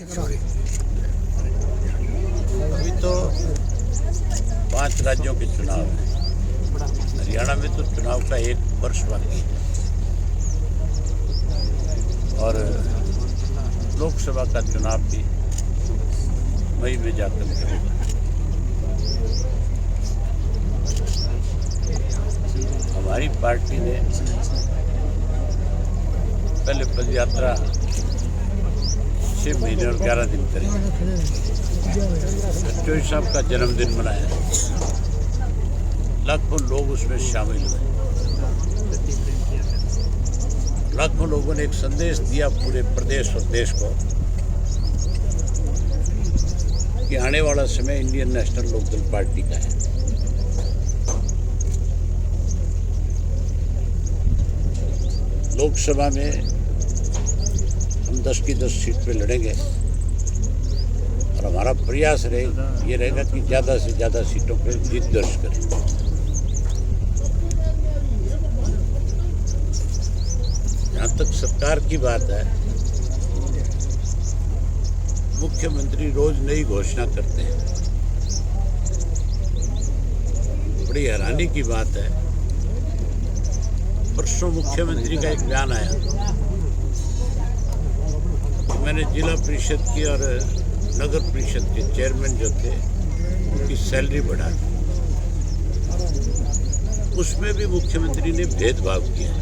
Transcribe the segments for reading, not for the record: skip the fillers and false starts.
अभी तो 5 राज्यों के चुनाव हैं। हरियाणा में तो चुनाव का 1 वर्ष बाकी है और लोकसभा का चुनाव भी मई में जाकर के होगा। हमारी पार्टी ने पहले पदयात्रा 6 महीने और 11 दिन करी। चौधरी साहब का जन्मदिन मनाया, लाखों लोग उसमें शामिल हुए। लाखों लोगों ने एक संदेश दिया पूरे प्रदेश और देश को कि आने वाला समय इंडियन नेशनल लोकदल पार्टी का है। लोकसभा में हम 10 की 10 सीट पे लड़ेंगे और हमारा प्रयास ये रहेगा कि ज़्यादा से ज़्यादा सीटों पे जीत दर्ज करें। जहाँ तक सरकार की बात है, मुख्यमंत्री रोज नई घोषणा करते हैं। बड़ी हैरानी की बात है, परसों मुख्यमंत्री का एक बयान आया कि मैंने जिला परिषद की और नगर परिषद के चेयरमैन जो थे उनकी सैलरी बढ़ा दी। उसमें भी मुख्यमंत्री ने भेदभाव किया।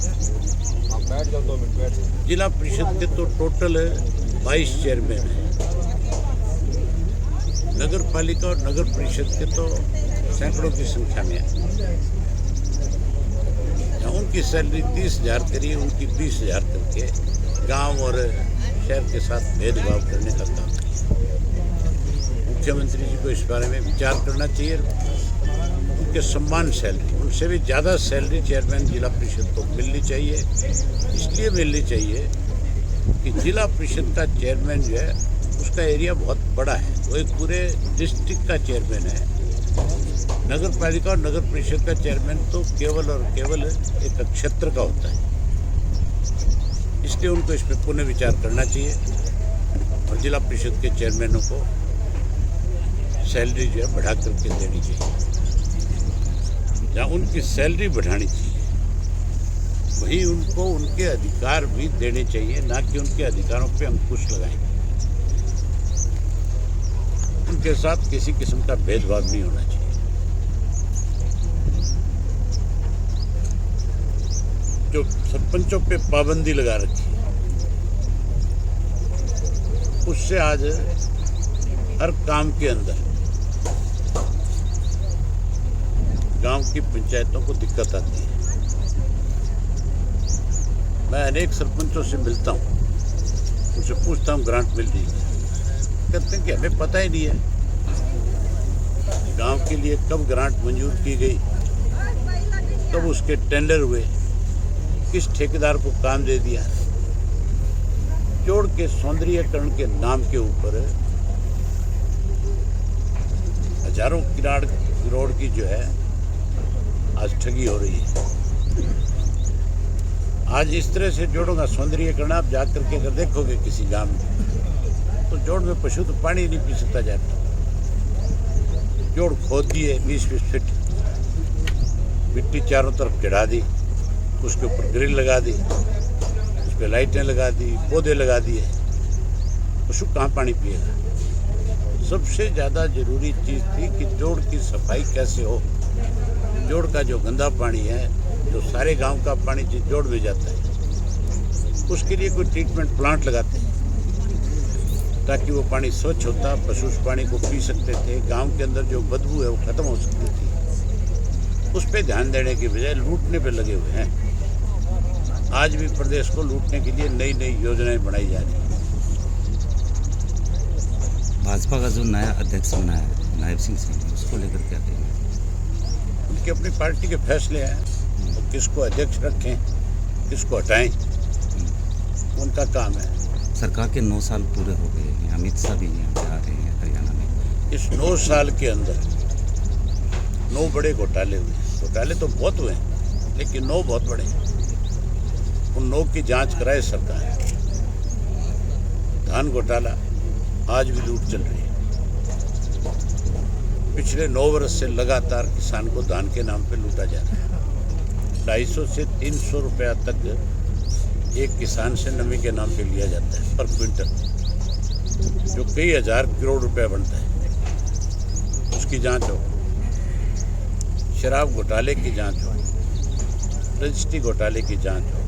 जिला परिषद के तो टोटल 22 चेयरमैन हैं, नगर पालिका और नगर परिषद के तो सैकड़ों की संख्या में है। उनकी सैलरी 30,000 करी, उनकी 20,000 करके गांव और शहर के साथ भेदभाव करने का काम किया। मुख्यमंत्री जी को इस बारे में विचार करना चाहिए। उनके सम्मान सैलरी, उनसे भी ज़्यादा सैलरी चेयरमैन जिला परिषद को मिलनी चाहिए। इसलिए मिलनी चाहिए कि जिला परिषद का चेयरमैन जो है उसका एरिया बहुत बड़ा है, वो एक पूरे डिस्ट्रिक्ट का चेयरमैन है। नगर पालिका और नगर परिषद का चेयरमैन तो केवल और केवल एक क्षेत्र का होता है। इसलिए उनको इस पर पुनः विचार करना चाहिए और जिला परिषद के चेयरमैनों को सैलरी जो है बढ़ा करके देनी चाहिए। जहाँ उनकी सैलरी बढ़ानी चाहिए वहीं उनको उनके अधिकार भी देने चाहिए, ना कि उनके अधिकारों पे अंकुश लगाएंगे। उनके साथ किसी किस्म का भेदभाव नहीं होना चाहिए। जो सरपंचों पे पाबंदी लगा रखी है, उससे आज हर काम के अंदर गांव की पंचायतों को दिक्कत आती है। मैं अनेक सरपंचों से मिलता हूँ, उनसे पूछता हूँ ग्रांट मिल रही है, कहते हैं कि हमें पता ही नहीं है गांव के लिए कब ग्रांट मंजूर की गई, कब उसके टेंडर हुए, किस ठेकेदार को काम दे दिया। जोड़ के सौंदर्यीकरण के नाम के ऊपर हजारों करोड़ की जो है आज ठगी हो रही है। आज इस तरह से जोड़ों का सौंदर्यीकरण आप जा करके अगर देखोगे किसी गांव में, तो जोड़ में पशु तो पानी नहीं पी सकता जाता। जोड़ खोद दिए 20-20 फीट, मिट्टी चारों तरफ चढ़ा दी, उसके ऊपर ग्रिल लगा दी, उस पर लाइटें लगा दी, पौधे लगा दिए, पशु कहाँ पानी पिएगा। सबसे ज़्यादा जरूरी चीज़ थी कि जोड़ की सफाई कैसे हो। जोड़ का जो गंदा पानी है, जो सारे गांव का पानी जोड़ में जाता है, उसके लिए कोई ट्रीटमेंट प्लांट लगाते हैं ताकि वो पानी स्वच्छ होता, पशु उस पानी को पी सकते थे। गांव के अंदर जो बदबू है वो खत्म हो सकती थी। उस पर ध्यान देने के बजाय लूटने पे लगे हुए हैं। आज भी प्रदेश को लूटने के लिए नई नई योजनाएं बनाई जा रही हैं। भाजपा का जो नया अध्यक्ष बना है नायब सिंह सैनी, उसको लेकर क्या कहेंगे? उनकी अपनी पार्टी के फैसले हैं, वो किसको अध्यक्ष रखें, किसको हटाएं, उनका काम है। सरकार के 9 साल पूरे हो गए हैं, अमित शाह भी यहाँ पे आ रहे हैं हरियाणा में। इस 9 साल के अंदर 9 बड़े घोटाले हुए। घोटाले तो बहुत हुए हैं, लेकिन 9 बहुत बड़े हैं। उन 9 की जांच कराए सरकार। धान घोटाला, आज भी लूट चल रही है। पिछले 9 वर्ष से लगातार किसान को धान के नाम पे लूटा जा रहा है। 250 से 300 रुपया तक एक किसान से नमी के नाम पे लिया जाता है पर क्विंटल, जो कई हजार करोड़ रुपया बनता है। उसकी जांच हो, शराब घोटाले की जांच हो, रजिस्ट्री घोटाले की जांच हो,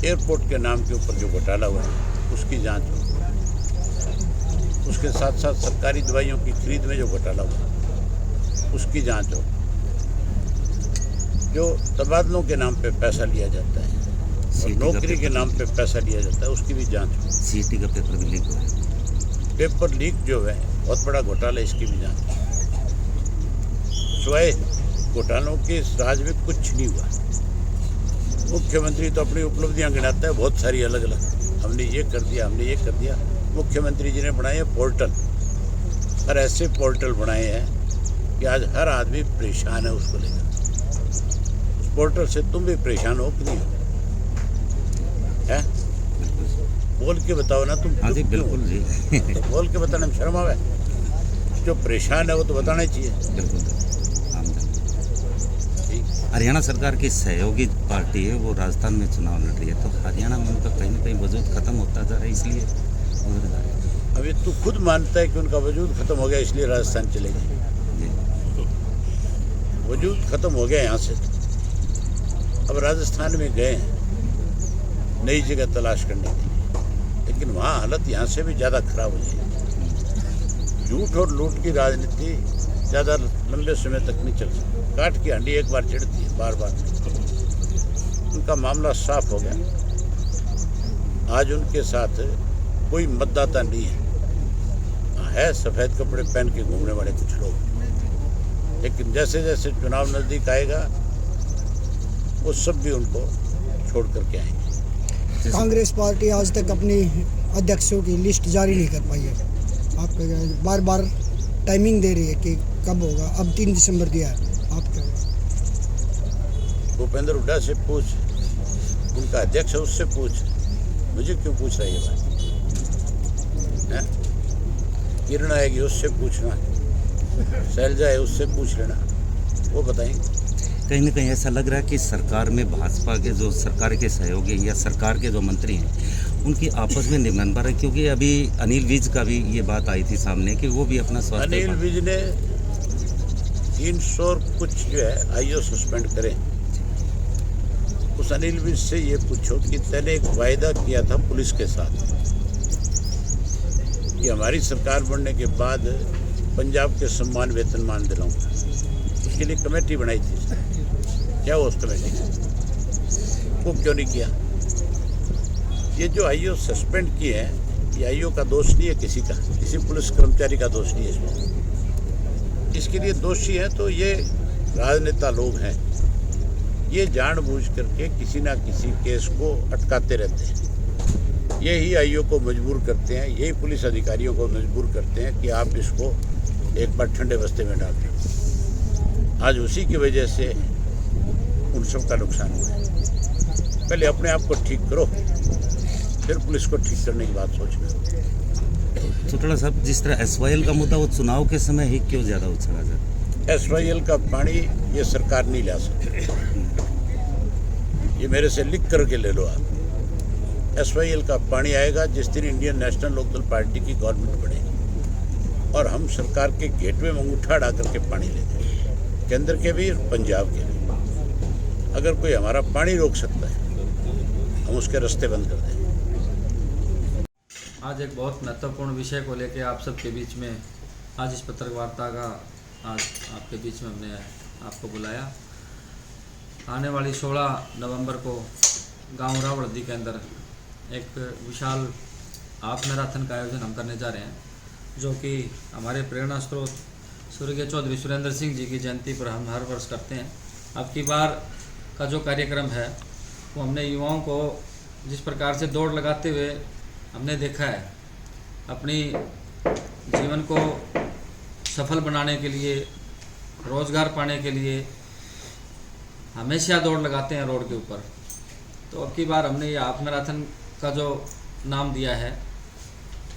एयरपोर्ट के नाम के ऊपर जो घोटाला हुआ है उसकी जांच हो, उसके साथ साथ सरकारी दवाइयों की खरीद में जो घोटाला हुआ उसकी जांच हो, जो तबादलों के नाम पे पैसा लिया जाता है और नौकरी के नाम पे पैसा लिया जाता है उसकी भी जांच हो। सीटी का पेपर भी लीक हुआ है। पेपर लीक जो है बहुत बड़ा घोटाला है, इसकी भी जांच हो। सिवाय घोटालों के इस राज में कुछ नहीं हुआ। मुख्यमंत्री तो अपनी उपलब्धियां गिनाता है बहुत सारी अलग अलग, हमने ये कर दिया, हमने ये कर दिया। मुख्यमंत्री जी ने बनाए हैं पोर्टल, और ऐसे पोर्टल बनाए हैं कि आज हर आदमी परेशान है उसको लेकर। उस पोर्टल से तुम भी परेशान हो कि नहीं हो? है? बोल के बताओ ना तुम। हाँ जी बिल्कुल जी। बोल के बताने में शर्म आवे? जो परेशान है वो तो बताना ही चाहिए। बिल्कुल ठीक। हरियाणा सरकार की सहयोगी पार्टी है, वो राजस्थान में चुनाव लड़ रही है, तो हरियाणा में उनका कहीं ना कहीं वजूद खत्म होता जा रहा है, इसलिए उधर जा रहे हैं। अभी तू खुद मानता है कि उनका वजूद खत्म हो गया इसलिए राजस्थान चले गए। वजूद खत्म हो गया यहाँ से, अब राजस्थान में गए हैं नई जगह तलाश करने के लिए, लेकिन वहाँ हालत यहाँ से भी ज़्यादा खराब हो जाएगी। झूठ और लूट की राजनीति ज़्यादा लंबे समय तक नहीं चल सकती। काट की हांडी एक बार चिढ़ती है, बार बार। उनका मामला साफ हो गया। आज उनके साथ कोई मतदाता नहीं है सफ़ेद कपड़े पहन के घूमने वाले कुछ लोग, लेकिन जैसे जैसे चुनाव नज़दीक आएगा वो सब भी उनको छोड़ करके आएंगे। कांग्रेस पार्टी आज तक अपनी अध्यक्षों की लिस्ट जारी नहीं कर पाई है। आप बार बार टाइमिंग दे रही है कि कब होगा, अब 3 दिसंबर दिया है। आप क्या? भूपेंद्र हुड्डा से पूछ, उनका अध्यक्ष है उससे पूछ, मुझे क्यों पूछ रही है बात? किरण आएगी उससे पूछना, शैलजा है उससे पूछ लेना, वो बताएंगे। कहीं ना कहीं ऐसा लग रहा है कि सरकार में भाजपा के जो सरकार के सहयोगी या सरकार के जो मंत्री हैं उनकी आपस में निबंधन है, क्योंकि अभी अनिल विज का भी ये बात आई थी सामने कि वो भी अपना स्वास्थ्य। अनिल विज ने 300 कुछ जो है आईओ सस्पेंड करें। उस अनिल विज से ये पूछो कि तैने एक वायदा किया था पुलिस के साथ कि हमारी सरकार बनने के बाद पंजाब के सम्मान वेतनमान दिलाऊंगा। उसके लिए कमेटी बनाई थी, क्या वो उस कमेटी वो क्यों नहीं किया? ये जो आईओ सस्पेंड किए हैं, ये आईओ का दोष नहीं है किसी का, किसी पुलिस कर्मचारी का दोष नहीं है इसमें। इसके लिए दोषी हैं तो ये राजनेता लोग हैं, ये जानबूझ करके किसी ना किसी केस को अटकाते रहते हैं। यही आईओ को मजबूर करते हैं, यही पुलिस अधिकारियों को मजबूर करते हैं कि आप इसको एक बार ठंडे बस्ते में डाल दें। आज उसी की वजह से उन सब का नुकसान हुआ है। पहले अपने आप को ठीक करो, फिर पुलिस को ठीक करने की बात सोचना। चौटाला साहब, जिस तरह SYL का मुद्दा वो चुनाव के समय ही क्यों ज़्यादा उछला जाता है? SYL का पानी ये सरकार नहीं ला सकती, ये मेरे से लिख करके ले लो आप। SYL का पानी आएगा जिस दिन इंडियन नेशनल लोकदल पार्टी की गवर्नमेंट बनेगी और हम सरकार के गेटवे में अंगूठा अड़ा करके पानी लेंगे, केंद्र के भी और पंजाब के भी। अगर कोई हमारा पानी रोक सकता है, हम उसके रास्ते बंद कर दें। आज एक बहुत महत्वपूर्ण विषय को लेकर आप सबके बीच में आज इस पत्रकार वार्ता का आज आपके बीच में हमने आपको बुलाया। आने वाली 16 नवंबर को गांव रावड़दी के अंदर एक विशाल हाफ मैराथन का आयोजन हम करने जा रहे हैं, जो कि हमारे प्रेरणा स्रोत स्वर्गीय चौधरी सुरेंद्र सिंह जी की जयंती पर हम हर वर्ष करते हैं। अब की बार का जो कार्यक्रम है वो हमने युवाओं को जिस प्रकार से दौड़ लगाते हुए हमने देखा है, अपनी जीवन को सफल बनाने के लिए, रोज़गार पाने के लिए हमेशा दौड़ लगाते हैं रोड के ऊपर। तो अब की बार हमने ये हाफ मैराथन का जो नाम दिया है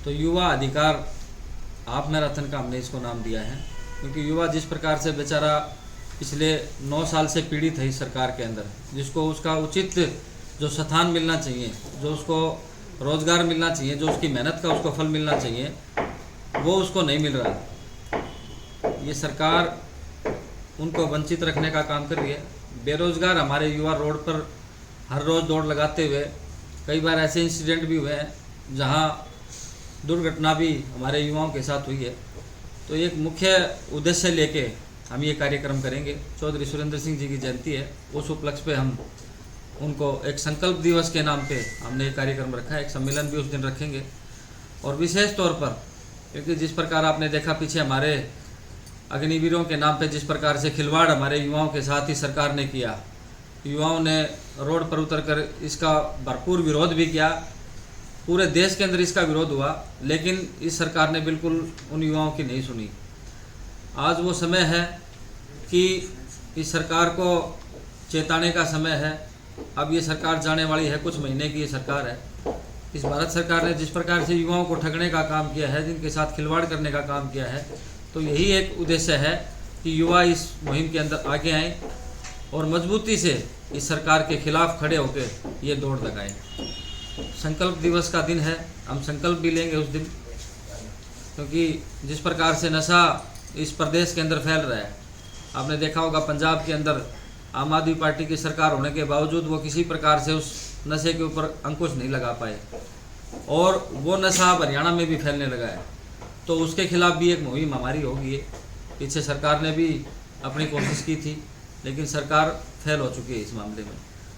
तो युवा अधिकार आप मैराथन का हमने इसको नाम दिया है, क्योंकि युवा जिस प्रकार से बेचारा पिछले 9 साल से पीड़ित है इस सरकार के अंदर, जिसको उसका उचित जो स्थान मिलना चाहिए, जो उसको रोज़गार मिलना चाहिए, जो उसकी मेहनत का उसको फल मिलना चाहिए, वो उसको नहीं मिल रहा। ये सरकार उनको वंचित रखने का काम कर रही है। बेरोज़गार हमारे युवा रोड पर हर रोज़ दौड़ लगाते हुए, कई बार ऐसे इंसिडेंट भी हुए हैं जहां दुर्घटना भी हमारे युवाओं के साथ हुई है। तो एक मुख्य उद्देश्य लेके हम ये कार्यक्रम करेंगे। चौधरी सुरेंद्र सिंह जी की जयंती है, उस उपलक्ष्य पे हम उनको एक संकल्प दिवस के नाम पे हमने ये कार्यक्रम रखा है। एक सम्मेलन भी उस दिन रखेंगे। और विशेष तौर पर क्योंकि जिस प्रकार आपने देखा पीछे हमारे अग्निवीरों के नाम पे जिस प्रकार से खिलवाड़ हमारे युवाओं के साथ ही सरकार ने किया, युवाओं ने रोड पर उतरकर इसका भरपूर विरोध भी किया। पूरे देश के अंदर इसका विरोध हुआ, लेकिन इस सरकार ने बिल्कुल उन युवाओं की नहीं सुनी। आज वो समय है कि इस सरकार को चेताने का समय है। अब ये सरकार जाने वाली है, कुछ महीने की ये सरकार है। इस भारत सरकार ने जिस प्रकार से युवाओं को ठगने का काम किया है, जिनके साथ खिलवाड़ करने का काम किया है, तो यही एक उद्देश्य है कि युवा इस मुहिम के अंदर आगे आएँ और मजबूती से इस सरकार के खिलाफ खड़े होकर ये दौड़ लगाएं। संकल्प दिवस का दिन है, हम संकल्प भी लेंगे उस दिन, क्योंकि जिस प्रकार से नशा इस प्रदेश के अंदर फैल रहा है, आपने देखा होगा पंजाब के अंदर आम आदमी पार्टी की सरकार होने के बावजूद वो किसी प्रकार से उस नशे के ऊपर अंकुश नहीं लगा पाए, और वो नशा अब हरियाणा में भी फैलने लगा है। तो उसके खिलाफ भी एक मुहिम हमारी होगी। पीछे सरकार ने भी अपनी कोशिश की थी, लेकिन सरकार फेल हो चुकी है इस मामले में।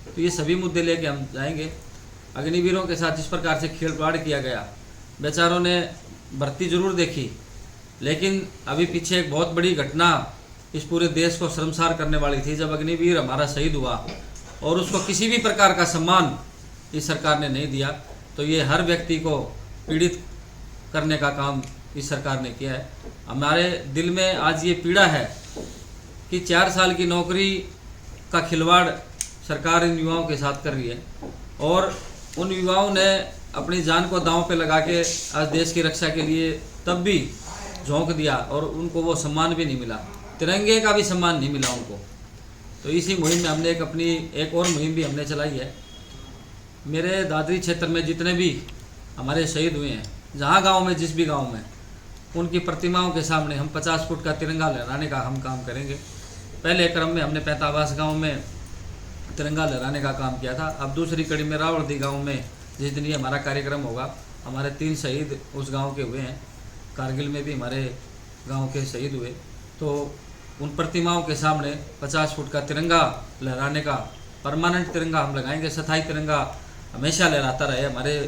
तो ये सभी मुद्दे लेके हम जाएंगे। अग्निवीरों के साथ जिस प्रकार से खिलवाड़ किया गया, बेचारों ने भर्ती जरूर देखी, लेकिन अभी पीछे एक बहुत बड़ी घटना इस पूरे देश को शर्मसार करने वाली थी, जब अग्निवीर हमारा शहीद हुआ और उसको किसी भी प्रकार का सम्मान इस सरकार ने नहीं दिया। तो ये हर व्यक्ति को पीड़ित करने का काम इस सरकार ने किया है। हमारे दिल में आज ये पीड़ा है कि 4 साल की नौकरी का खिलवाड़ सरकार इन युवाओं के साथ कर रही है, और उन युवाओं ने अपनी जान को दांव पे लगा के आज देश की रक्षा के लिए तब भी झोंक दिया, और उनको वो सम्मान भी नहीं मिला, तिरंगे का भी सम्मान नहीं मिला उनको। तो इसी मुहिम में हमने एक और मुहिम भी हमने चलाई है। मेरे दादरी क्षेत्र में जितने भी हमारे शहीद हुए हैं, जहाँ गांव में, जिस भी गांव में, उनकी प्रतिमाओं के सामने हम 50 फुट का तिरंगा लहराने का हम काम करेंगे। पहले क्रम में हमने पैंतावास गाँव में तिरंगा लहराने का काम किया था। अब दूसरी कड़ी में रावलदी गांव में जिस दिन ये हमारा कार्यक्रम होगा, हमारे 3 शहीद उस गांव के हुए हैं। कारगिल में भी हमारे गांव के शहीद हुए। तो उन प्रतिमाओं के सामने 50 फुट का तिरंगा लहराने का, परमानेंट तिरंगा हम लगाएंगे। स्थायी तिरंगा हमेशा लहराता रहे हमारे,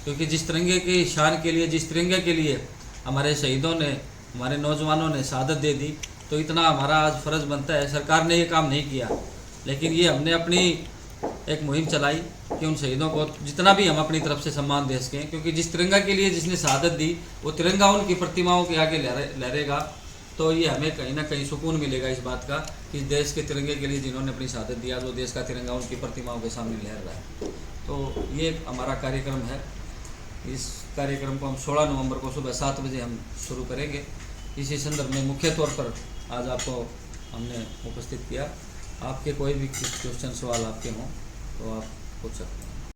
क्योंकि जिस तिरंगे की शान के लिए, जिस तिरंगे के लिए हमारे शहीदों ने, हमारे नौजवानों ने शहादत दे दी, तो इतना हमारा आज फ़र्ज़ बनता है। सरकार ने ये काम नहीं किया, लेकिन ये हमने अपनी एक मुहिम चलाई कि उन शहीदों को जितना भी हम अपनी तरफ से सम्मान दे सकें, क्योंकि जिस तिरंगा के लिए जिसने शहादत दी, वो तिरंगा उनकी प्रतिमाओं के आगे लहरेगा। तो ये हमें कहीं ना कहीं सुकून मिलेगा इस बात का कि देश के तिरंगे के लिए जिन्होंने अपनी शहादत दिया, वो देश का तिरंगा उनकी प्रतिमाओं के सामने लहर रहा है। तो ये हमारा कार्यक्रम है। इस कार्यक्रम को हम 16 नवंबर को सुबह 7 बजे हम शुरू करेंगे। इसी संदर्भ में मुख्य तौर पर आज आपको हमने उपस्थित किया। आपके कोई भी क्वेश्चन, सवाल आपके हों तो आप पूछ सकते हैं।